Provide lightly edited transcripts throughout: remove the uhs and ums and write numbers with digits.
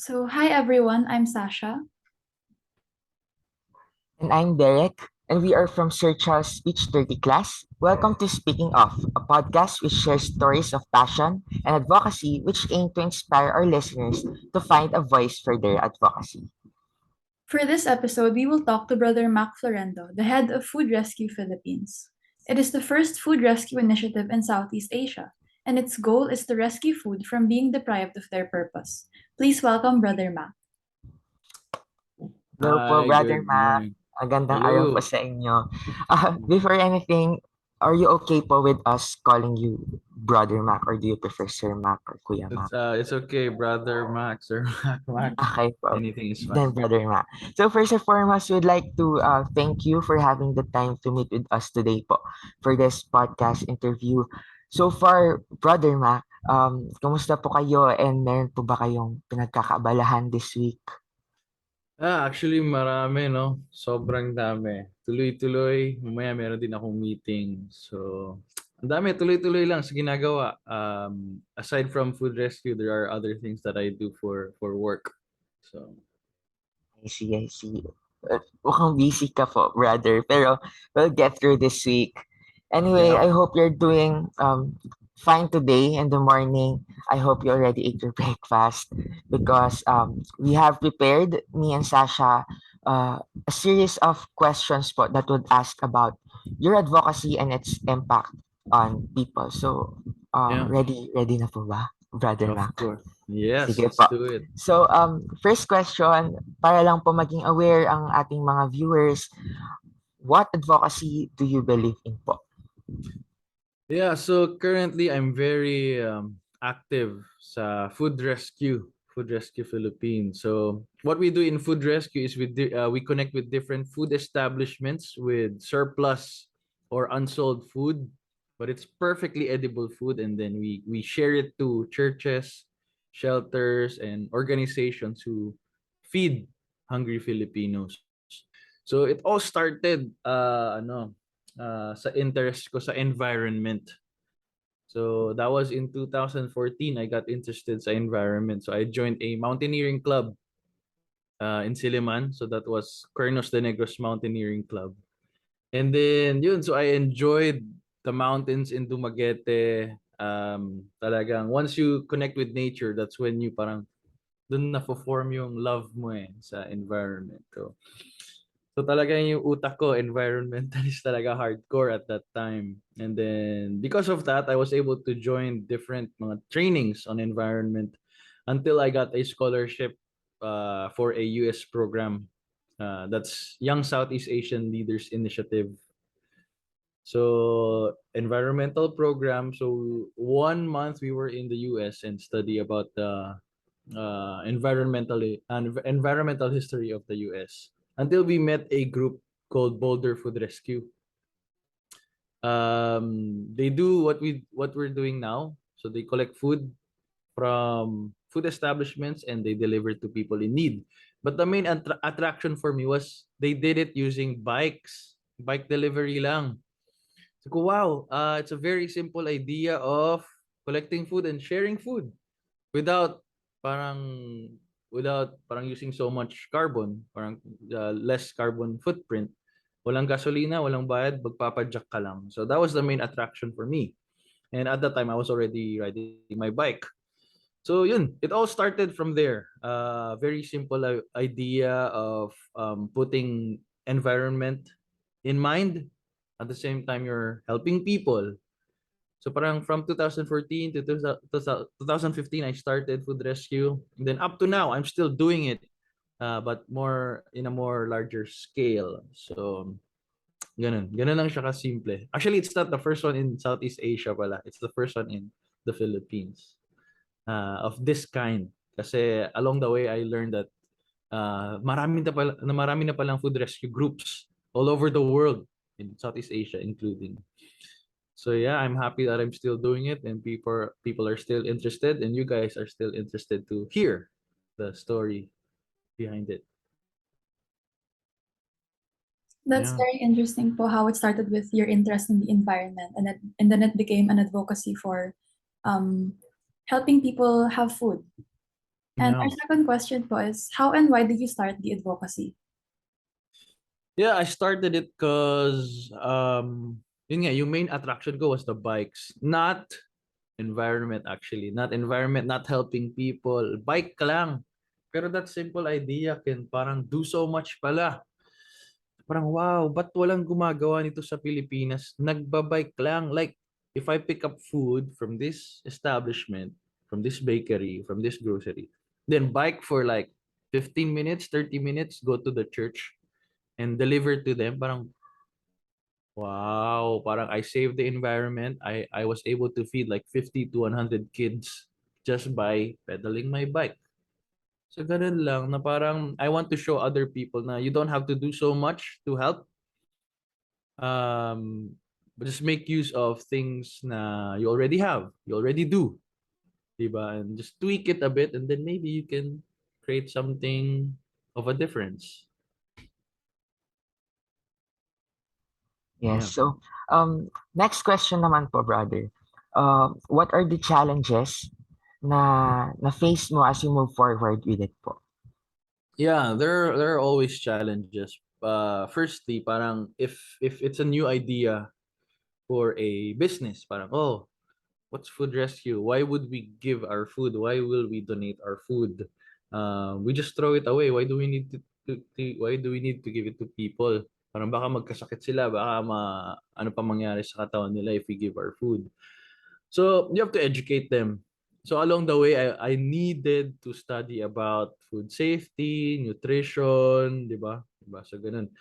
Hi everyone, I'm Sasha. And I'm Derek, and we are from Sir Charles Speech 30 class. Welcome to Speaking Of, a podcast which shares stories of passion and advocacy which aim to inspire our listeners to find a voice for their advocacy. For this episode, we will talk to Brother Mac Florendo, the head of Food Rescue Philippines. It is the first food rescue initiative in Southeast Asia, and its goal is to rescue food from being deprived of their purpose. Please welcome Brother Mac. Hello po, Hi, Brother good Mac. morning. Magandang araw po Hello. sa inyo. Before anything, are you okay po with us calling you Brother Mac or do you prefer Sir Mac or Kuya Mac? It's okay, brother Max or Mac. Okay po. Anything is Then, fine. Brother Ma. So, first and foremost, we'd like to thank you for having the time to meet with us today po for this podcast interview. So far, Brother Ma, kumusta po kayo and meron po ba kayong pinagkakaabalahan this week? Actually marami, no? Sobrang dami. Tuloy-tuloy. Mamaya meron din akong meeting. So, ang dami. Tuloy-tuloy lang sa ginagawa. Aside from food rescue, there are other things that I do for work. So, I see, I see. Mukhang busy ka po, brother. Pero we'll get through this week. Anyway, yeah. I hope you're doing fine today in the morning. I hope you already ate your breakfast because we have prepared, me and Sasha, a series of questions po that would ask about your advocacy and its impact on people. So, Yeah. ready na po ba, brother Of Mac? course. Yes, Sige let's po. do it. So, first question, para lang po maging aware ang ating mga viewers, what advocacy do you believe in po? Yeah, so currently I'm very active sa Food Rescue Philippines. So what we do in Food Rescue is we connect with different food establishments with surplus or unsold food, but it's perfectly edible food, and then we share it to churches, shelters, and organizations who feed hungry Filipinos. So it all started sa interest ko sa environment. So that was in 2014. I got interested sa environment. So I joined a mountaineering club in Siliman. So that was Cuernos de Negros Mountaineering Club. And then yun, so I enjoyed the mountains in Dumaguete. Talagang once you connect with nature, that's when you parang dun na form yung love mo sa environment. So talaga yung utak ko, environmentalist talaga hardcore at that time. And then because of that, I was able to join different mga trainings on environment until I got a scholarship for a US program. That's Young Southeast Asian Leaders Initiative. So environmental program. So 1 month we were in the US and study about the environmental history of the US until we met a group called Boulder Food Rescue. They do what we're doing now. So they collect food from food establishments and they deliver to people in need. But the main attraction for me was they did it using bike delivery lang. So, wow, it's a very simple idea of collecting food and sharing food without parang without using so much carbon, parang less carbon footprint. Walang gasolina, walang bayad, magpapadyak ka lang. So that was the main attraction for me. And at that time, I was already riding my bike. So yun, it all started from there. Very simple idea of putting environment in mind. At the same time, you're helping people. So parang from 2014 to 2015, I started Food Rescue. And then up to now, I'm still doing it, but more in a more larger scale. So ganun. Ganun lang siya kasimple. Actually, it's not the first one in Southeast Asia pala. It's the first one in the Philippines of this kind. Kasi along the way, I learned that marami na palang food rescue groups all over the world in Southeast Asia, including. So yeah, I'm happy that I'm still doing it and people are still interested and you guys are still interested to hear the story behind it. That's Yeah. very interesting po how it started with your interest in the environment and then it became an advocacy for um, helping people have food. And our Yeah. second question po is, how and why did you start the advocacy? Yeah, I started it because yun nga, yung main attraction ko was the bikes, not environment actually. Not environment, not helping people. Bike ka lang. Pero that simple idea can parang do so much pala. Parang wow, ba't walang gumagawa nito sa Pilipinas? Nagbabike lang. Like, if I pick up food from this establishment, from this bakery, from this grocery, then bike for like 15 minutes, 30 minutes, go to the church and deliver to them. Parang, wow, parang I saved the environment. I was able to feed like 50 to 100 kids just by pedaling my bike. So ganun lang na parang I want to show other people na you don't have to do so much to help. But just make use of things na you already have, you already do, diba? And just tweak it a bit and then maybe you can create something of a difference. Yes. Yeah. So, next question naman po, brother. What are the challenges na face mo as you move forward with it po? Yeah, there are always challenges. Firstly, parang if it's a new idea for a business, parang oh, what's food rescue? Why would we give our food? Why will we donate our food? We just throw it away. Why do we need why do we need to give it to people? Parang baka magkasakit sila, baka ano pa mangyari sa katawan nila if we give our food. So you have to educate them. So along the way, I needed to study about food safety, nutrition, di ba? Diba? So ganun.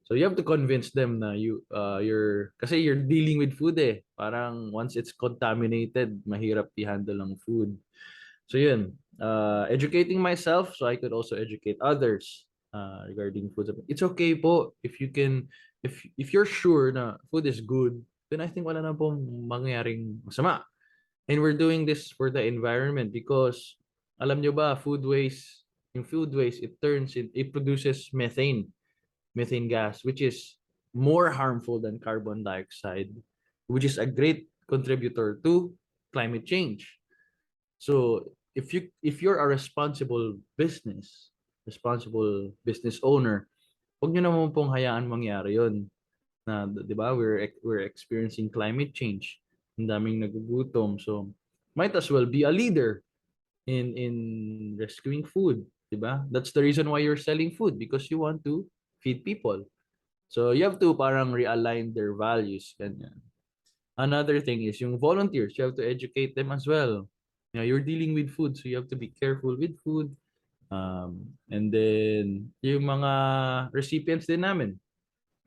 So you have to convince them na you're kasi you're dealing with food eh. Parang once it's contaminated, mahirap i-handle ang food. So yun, educating myself so I could also educate others regarding food. It's okay po if you can if you're sure na food is good, then I think wala na pong mangyaring masama. And we're doing this for the environment because alam nyo ba, food waste, it produces methane gas, which is more harmful than carbon dioxide, which is a great contributor to climate change. So if you're a responsible business owner, huwag nyo naman pong hayaan mangyari yon na 'di ba we're experiencing climate change. Ang daming nagugutom. So might as well be a leader in rescuing food, 'di ba? That's the reason why you're selling food because you want to feed people. So you have to parang realign their values ganyan. Another thing is yung volunteers, you have to educate them as well. You know, you're dealing with food, so you have to be careful with food. And then yung mga recipients din namin,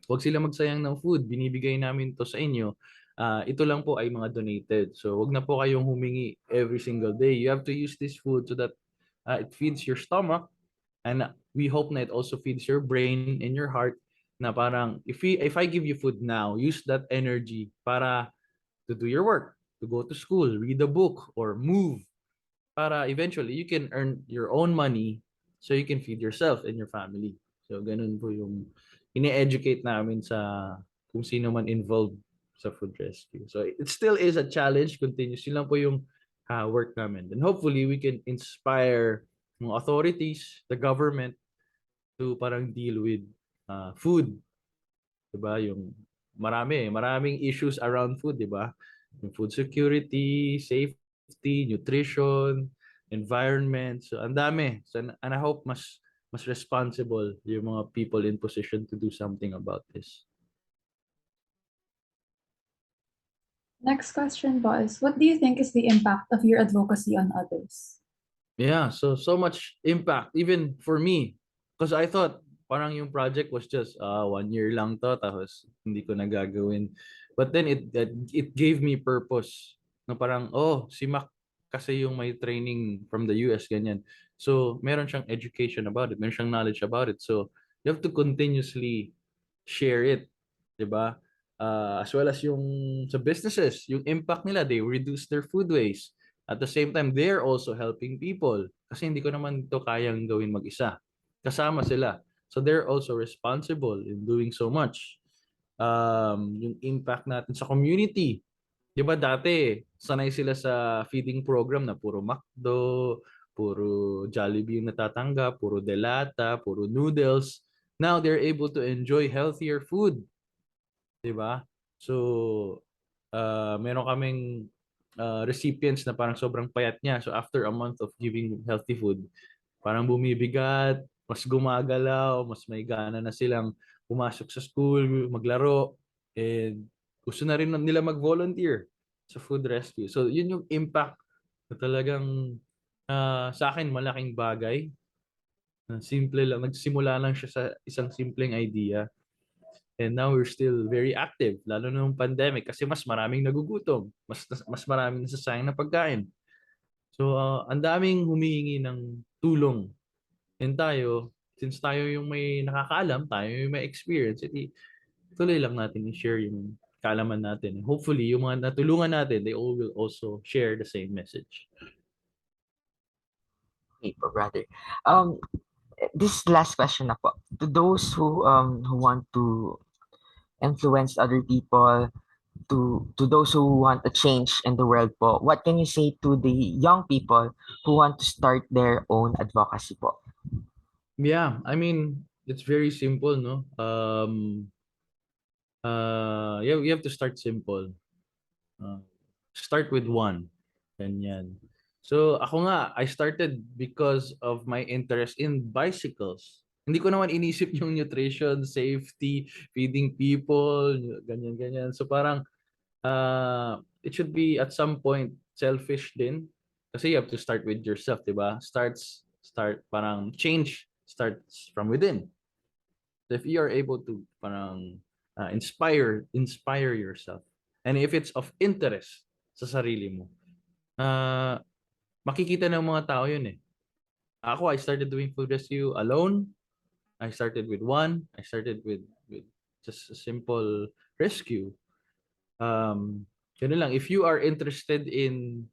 huwag sila magsayang ng food. Binibigay namin to sa inyo. Ito lang po ay mga donated. So wag na po kayong humingi every single day. You have to use this food so that it feeds your stomach and we hope na it also feeds your brain and your heart na parang if I give you food now, use that energy para to do your work, to go to school, read a book or move para eventually you can earn your own money so you can feed yourself and your family. So ganun po yung ine-educate namin sa kung sino man involved sa food rescue. So it still is a challenge, continuous. Yun lang po yung work namin. And hopefully we can inspire mga authorities, the government to parang deal with food. Diba? Yung maraming issues around food, diba? Yung food security, safety, nutrition, environment. So ang dami. So, and I hope mas responsible yung mga people in position to do something about this. Next question po is, what do you think is the impact of your advocacy on others? Yeah, so much impact even for me because I thought parang yung project was just 1 year lang to tapos hindi ko nagagawin. But then it gave me purpose. Na parang oh, si Mac kasi yung may training from the US ganyan. So meron siyang education about it, meron siyang knowledge about it. So you have to continuously share it, 'di ba? As well as yung sa businesses, yung impact nila, they reduce their food waste. At the same time, they're also helping people. Kasi hindi ko naman ito kayang gawin mag-isa. Kasama sila. So they're also responsible in doing so much. Yung impact natin sa community. Di ba dati, sanay sila sa feeding program na puro McDo, puro Jollibee yung natatanggap, puro delata, puro noodles. Now they're able to enjoy healthier food, 'di ba? So, meron kaming recipients na parang sobrang payat niya. So after a month of giving healthy food, parang bumibigat, mas gumagalaw, mas may gana na silang pumasok sa school, maglaro, and gusto na rin nila mag-volunteer sa food rescue. So yun yung impact na talagang sa akin malaking bagay. Simple lang, nagsimula lang siya sa isang simpleng idea. And now we're still very active, lalo na nung pandemic kasi mas maraming nagugutom, mas maraming nasasayang na pagkain. So, ang daming humihingi ng tulong. And tayo, since tayo yung may nakakaalam, tayo yung may experience, edi tuloy lang natin i-share yung kaalaman natin. Hopefully, yung mga natulungan natin, they all will also share the same message. Okay po, brother. This last question na po. To those who want to influence other people, to those who want a change in the world po, what can you say to the young people who want to start their own advocacy po? Yeah, I mean, it's very simple, no? Yeah, you have to start simple. Start with one. Ganyan. So, ako nga, I started because of my interest in bicycles. Hindi ko naman inisip yung nutrition, safety, feeding people, ganyan-ganyan. So, parang, it should be at some point selfish din. Kasi you have to start with yourself, di ba? Parang change starts from within. So if you are able to parang inspire yourself, and if it's of interest sa sarili mo, makikita ng mga tao yun eh. Ako, I started doing food rescue alone. I started with one. I started with just a simple rescue. Ganun lang. If you are interested in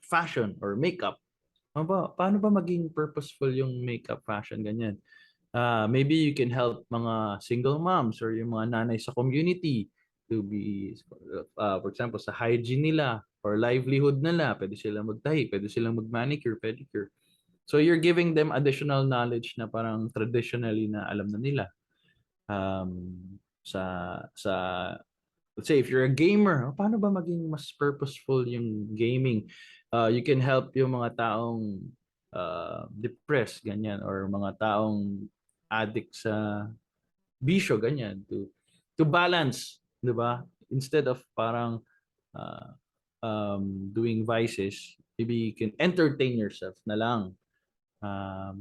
fashion or makeup, paano ba maging purposeful yung makeup, fashion, ganyan? Maybe you can help mga single moms or yung mga nanay sa community to be, for example, sa hygiene nila or livelihood nila. Pwede silang magtahi, pwede silang mag-manicure, pedicure. So you're giving them additional knowledge na parang traditionally na alam na nila. Sa let's say if you're a gamer, paano ba maging mas purposeful yung gaming? You can help yung mga taong depressed, ganyan, or mga taong addict sa bisyo, ganyan, to balance, di ba? Instead of parang doing vices, maybe you can entertain yourself na lang.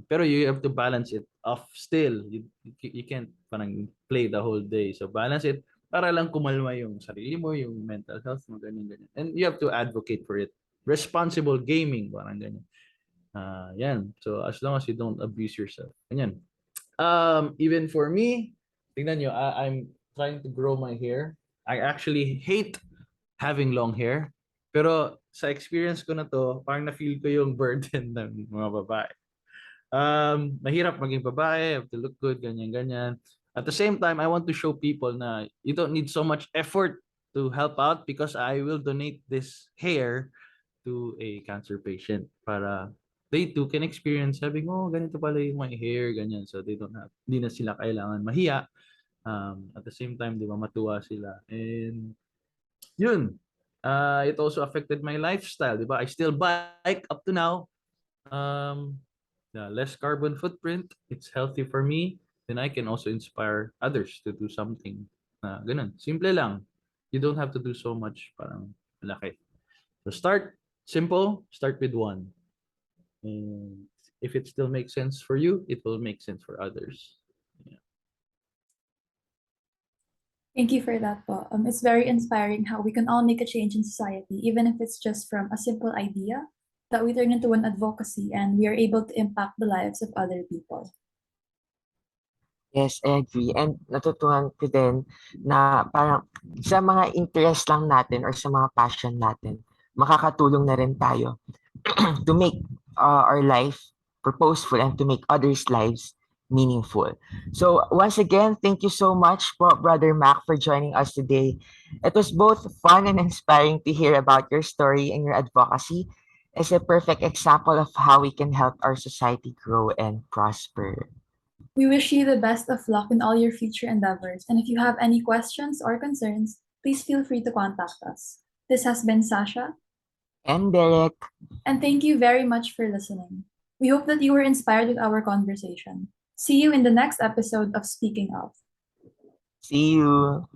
Pero you have to balance it off still. You can't parang play the whole day. So balance it para lang kumalma yung sarili mo, yung mental health mo, ganyan. And you have to advocate for it. Responsible gaming, parang ganyan. Yan. So as long as you don't abuse yourself. Ganyan. Even for me, tingnan nyo, I'm trying to grow my hair. I actually hate having long hair. Pero sa experience ko na to, parang na-feel ko yung burden ng mga babae. Mahirap maging babae, have to look good, ganyan-ganyan. At the same time, I want to show people na you don't need so much effort to help out because I will donate this hair to a cancer patient para they too can experience having, oh, ganito pala yung my hair, ganyan. So they don't have, hindi na sila kailangan mahiya. At the same time, di ba, matuwa sila. And yun, it also affected my lifestyle, di ba? I still bike up to now. Less carbon footprint, it's healthy for me, then I can also inspire others to do something ganun. Simple lang. You don't have to do so much parang malaki. So start simple, start with one. And if it still makes sense for you, it will make sense for others. Yeah. Thank you for that po. It's very inspiring how we can all make a change in society, even if it's just from a simple idea that we turn into an advocacy and we are able to impact the lives of other people. Yes, I agree. And natutunan ko din na parang sa mga interest lang natin or sa mga passion natin, makakatulong na rin tayo to make our life purposeful and to make others' lives meaningful. So once again, thank you so much, Brother Mac, for joining us today. It was both fun and inspiring to hear about your story and your advocacy. is a perfect example of how we can help our society grow and prosper. We wish you the best of luck in all your future endeavors, and if you have any questions or concerns, please feel free to contact us. This has been Sasha, And Derek, and thank you very much for listening. We hope that you were inspired with our conversation. See you in the next episode of Speaking Of. see you.